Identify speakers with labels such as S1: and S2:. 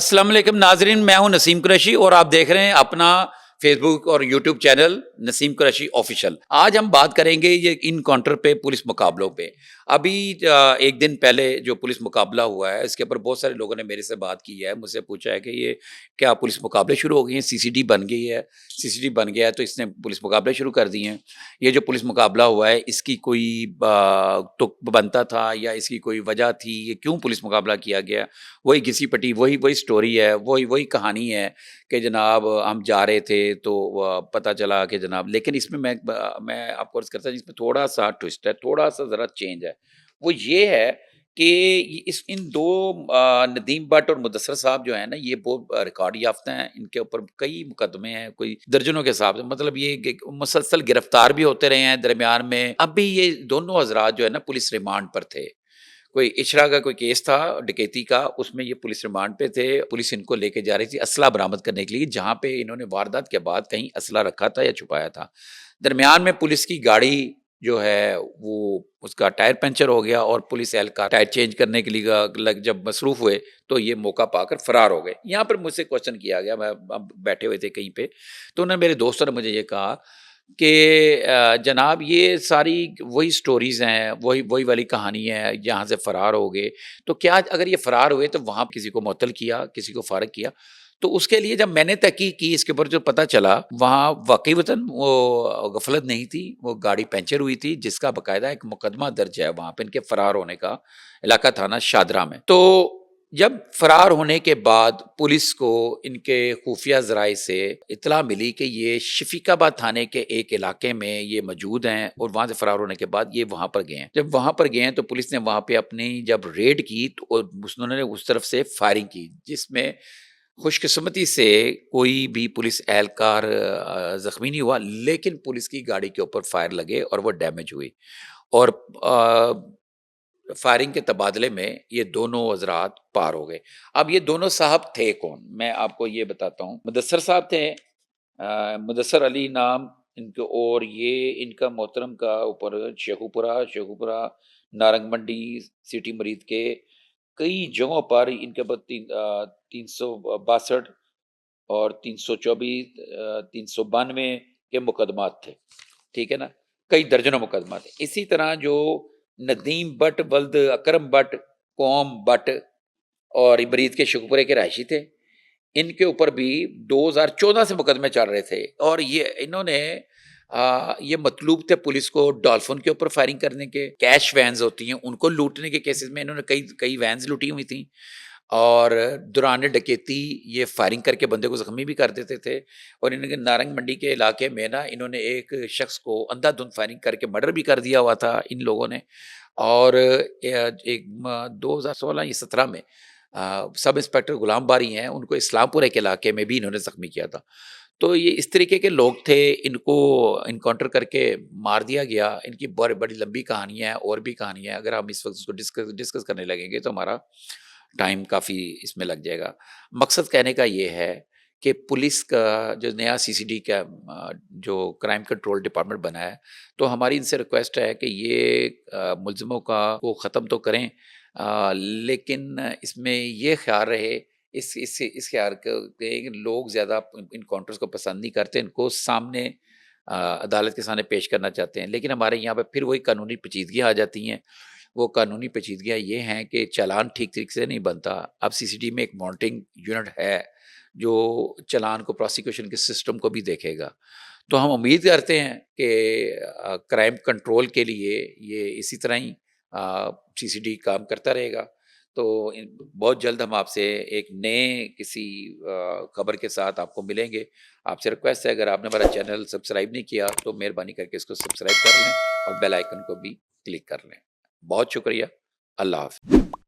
S1: अस्सलाम वालेकुम नाजरीन, मैं हूं नसीम कुरैशी और आप देख रहे हैं अपना फेसबुक और YouTube channel Naseem Qureshi official. आज हम बात करेंगे ये इनकाउंटर पे, पुलिस मुकाबलों पे। अभी एक दिन पहले जो पुलिस मुकाबला हुआ है, इसके ऊपर बहुत सारे लोगों ने मेरे से बात की है, मुझसे पूछा है कि ये क्या पुलिस मुकाबले शुरू हो गए हैं, सीसीडी बन गई है, सीसीडी बन गया है तो इसने पुलिस मुकाबले शुरू कर दिए हैं। ये जो पुलिस मुकाबला हुआ है, इसकी कोई तुक बनता था या इसकी कोई वजह थी, ये क्यों पुलिस मुकाबला किया गया? वही घिसी पटी वही वही स्टोरी है, वही वही कहानी है कि जनाब हम जा रहे थे तो पता चला कि जनाब, लेकिन इसमें मैं आपको अर्ज़ करता हूँ, इसमें थोड़ा-सा ट्विस्ट है, थोड़ा-सा ज़रा चेंज है। वो ये है कि इस इन 2 नदीम भट्ट और मुदस्सर साहब जो हैं ना, ये बहुत रिकॉर्ड याफ़्ता हैं, इनके ऊपर कई मुकदमे हैं, कोई दर्जनों के हिसाब से, मतलब ये कि मुसलसल गिरफ्तार भी होते रहे हैं दरमियान में। अभी ये दोनों हज़रात जो है ना पुलिस रिमांड पर थे। कोई इशरा का कोई केस था डकैती का, उसमें ये पुलिस रिमांड पे थे। पुलिस इनको लेके जा रही थी असला बरामद करने के लिए, जहाँ पे इन्होंने वारदात के बाद कहीं असला रखा था या छुपाया था। दरमियान में पुलिस की गाड़ी जो है वो उसका टायर पंचर हो गया और पुलिस एहलकार टायर चेंज करने के लिए जब मसरूफ हुए तो ये मौका पाकर फरार हो गए। यहाँ पर मुझसे क्वेश्चन किया गया, मैं अब बैठे हुए थे कहीं पे, तो उन्होंने मेरे दोस्तों ने मुझे ये कहा कि जनाब ये सारी वही स्टोरीज़ हैं, वही वही वाली कहानी है, यहाँ से फ़रार हो गए। तो क्या अगर ये फ़रार हुए तो वहाँ किसी को मुअत्तल किया, किसी को फ़ारिग किया? तो उसके लिए जब मैंने तहकीक की, इसके ऊपर जो पता चला, वहाँ वाक़ईतन वो गफ़लत नहीं थी, वो गाड़ी पंचर हुई थी, जिसका बाकायदा एक मुकदमा दर्ज है वहाँ पे इनके फ़रार होने का, इलाका थाना शादरा में। तो जब फरार होने के बाद पुलिस को इनके खुफिया ज़राए से इत्तला मिली कि ये शफीकाबाद थाने के एक इलाके में ये मौजूद हैं और वहाँ से फरार होने के बाद ये वहाँ पर गए हैं। जब वहाँ पर गए हैं तो पुलिस ने वहाँ पे अपनी जब रेड की तो उन्होंने उस तरफ से फायरिंग की, जिसमें खुशकिस्मती से कोई भी पुलिस एहलकार ज़ख्मी नहीं हुआ, लेकिन पुलिस की गाड़ी के ऊपर फायर लगे और वो डैमेज हुई। और फायरिंग के तबादले में ये दोनों हज़रात पार हो गए। अब ये दोनों साहब थे कौन? मैं आपको ये बताता हूँ। मुदस्सर साहब थे, मुदस्सर अली नाम इनके, और ये इनका मोहतरम का ऊपर शेखुपुरा, नारंग मंडी, सिटी मरीद के कई जगहों पर इनके ऊपर 362 और 324 392 के मुकदमात थे। ठीक है ना? कई दर्जनों मुकदमा थे। इसी तरह जो नदीम भट्ट वल्द अकरम भट्ट, कौम भट्ट और इमरीद के शेखुपुरे के रहायशी थे, इनके ऊपर भी 2014 से मुकदमे चल रहे थे और ये इन्होंने ये मतलूब थे पुलिस को डॉल्फिन के ऊपर फायरिंग करने के, कैश वैन्स होती हैं उनको लूटने के केसेस में इन्होंने कई कई वैन्स लूटी हुई थी और दौरान डकैती ये फायरिंग करके बंदे को ज़ख्मी भी कर देते थे। और इनके नारंग मंडी के इलाके में ना इन्होंने एक शख्स को अंधाधुंध फायरिंग करके मर्डर भी कर दिया हुआ था इन लोगों ने। और एक 2016 या 17 में सब इंस्पेक्टर गुलाम बारी हैं, उनको इस्लामपुर एक इलाके में भी इन्होंने ज़ख्मी किया था। तो ये इस तरीके के लोग थे, इनको इनकाउंटर करके मार दिया गया। इनकी बड़ी बड़ी लंबी कहानियाँ हैं, और भी कहानियाँ हैं, अगर हम इस वक्त उसको डिस्कस करने लगेंगे तो हमारा टाइम काफ़ी इसमें लग जाएगा। मकसद कहने का ये है कि पुलिस का जो नया सीसीडी का जो क्राइम कंट्रोल डिपार्टमेंट बना है, तो हमारी इनसे रिक्वेस्ट है कि ये मुलज़िमों का को ख़त्म तो करें, लेकिन इसमें ये ख़्याल रहे, इस ख़्याल के लोग ज़्यादा इनकाउंटर्स को पसंद नहीं करते, इनको सामने अदालत के सामने पेश करना चाहते हैं। लेकिन हमारे यहाँ पे फिर वही कानूनी पेचीदगियाँ आ जाती हैं। वो कानूनी पेचीदगियाँ ये हैं कि चालान ठीक तरीके से नहीं बनता। अब सीसीडी में एक मॉनिटरिंग यूनिट है, जो चालान को, प्रोसिक्यूशन के सिस्टम को भी देखेगा। तो हम उम्मीद करते हैं कि क्राइम कंट्रोल के लिए ये इसी तरह ही सीसीडी काम करता रहेगा। तो बहुत जल्द हम आपसे एक नए किसी खबर के साथ आपको मिलेंगे। आपसे रिक्वेस्ट है, अगर आपने हमारा चैनल सब्सक्राइब नहीं किया तो मेहरबानी करके इसको सब्सक्राइब कर लें और बेल आइकन को भी क्लिक कर लें। बहुत शुक्रिया। अल्लाह हाफ़िज़।